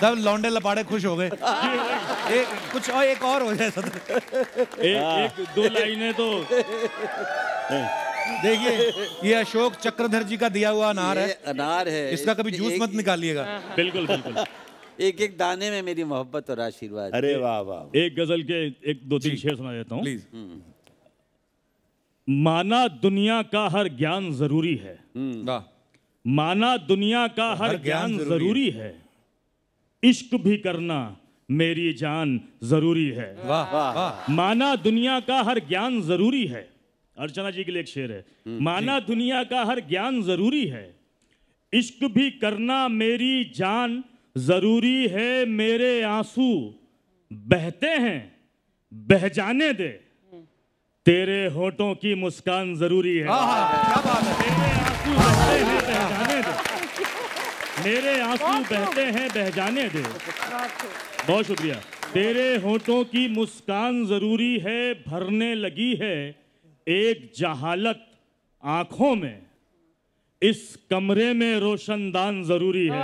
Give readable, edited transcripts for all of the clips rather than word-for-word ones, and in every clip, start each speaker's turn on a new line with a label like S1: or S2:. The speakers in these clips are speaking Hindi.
S1: सब लौंडे लपाड़े खुश हो गए। कुछ और एक और हो जाए सदर।
S2: एक दो लाइनें तो
S1: देखिए, ये अशोक चक्रधर जी का दिया हुआ अनार है।
S3: अनार है,
S1: इसका कभी जूस मत निकालिएगा।
S2: बिल्कुल बिल्कुल।
S3: एक एक दाने में मेरी मोहब्बत और आशीर्वाद।
S4: अरे वाह वाह।
S2: एक गजल के एक दो तीन शेर सुना देता हूँ।
S1: प्लीज।
S2: माना दुनिया का हर ज्ञान जरूरी है।
S1: वाह।
S2: माना दुनिया का हर ज्ञान जरूरी है। इश्क भी करना मेरी जान जरूरी है।
S1: वाह वाह।
S2: माना दुनिया का हर ज्ञान जरूरी है। अर्चना जी के लिए एक शेर है। माना दुनिया का हर ज्ञान जरूरी है। इश्क भी करना मेरी जान जरूरी है। मेरे आंसू बहते हैं बह जाने दे। तेरे होठों की मुस्कान जरूरी है।
S1: क्या बात है।
S2: मेरे आंसू बहते हैं बह जाने दे। मेरे आंसू बहते हैं बह जाने दे। बहुत शुक्रिया। तेरे होठों की मुस्कान जरूरी है। भरने लगी है एक जहालत आंखों में। इस कमरे में रोशनदान जरूरी है।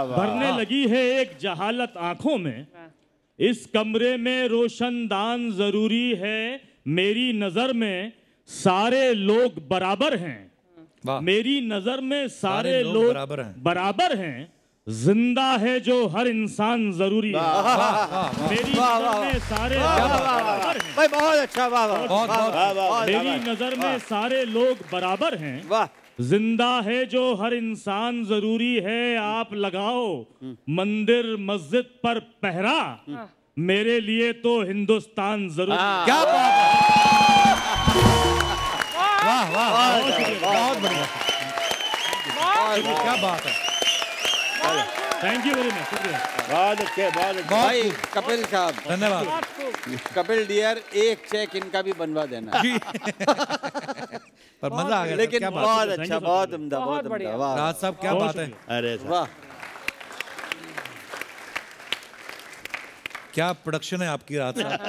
S2: भरने लगी है एक जहालत आंखों में। इस कमरे में रोशनदान जरूरी है। मेरी नजर में सारे लोग बराबर हैं। मेरी नजर में सारे लोग बराबर हैं। जिंदा है जो हर इंसान जरूरी है। मेरी नजर में सारे बराबर हैं।
S3: भाई बहुत अच्छा। वाह।
S2: मेरी नजर में सारे लोग बराबर हैं।
S3: वाह।
S2: जिंदा है जो हर इंसान जरूरी है। आप लगाओ मंदिर मस्जिद पर पहरा। मेरे लिए तो हिंदुस्तान जरूरी है।
S1: क्या बात है। वाह वाह। बहुत बढ़िया। क्या बात है।
S2: Thank you very much. शुक्रिया।
S4: बहुत अच्छे बहुत अच्छे।
S3: भाई कपिल साहब
S1: धन्यवाद।
S3: कपिल डियर एक चेक इनका भी बनवा देना।
S1: पर मजा आ गया।
S3: लेकिन
S1: क्या
S3: बहुत
S1: बात
S3: अच्छा, बहुत उम्दा, बहुत उम्दा। वाह
S1: राज साहब क्या बात है।
S4: अरे
S3: वाह।
S1: क्या प्रोडक्शन है आपकी रात साहब।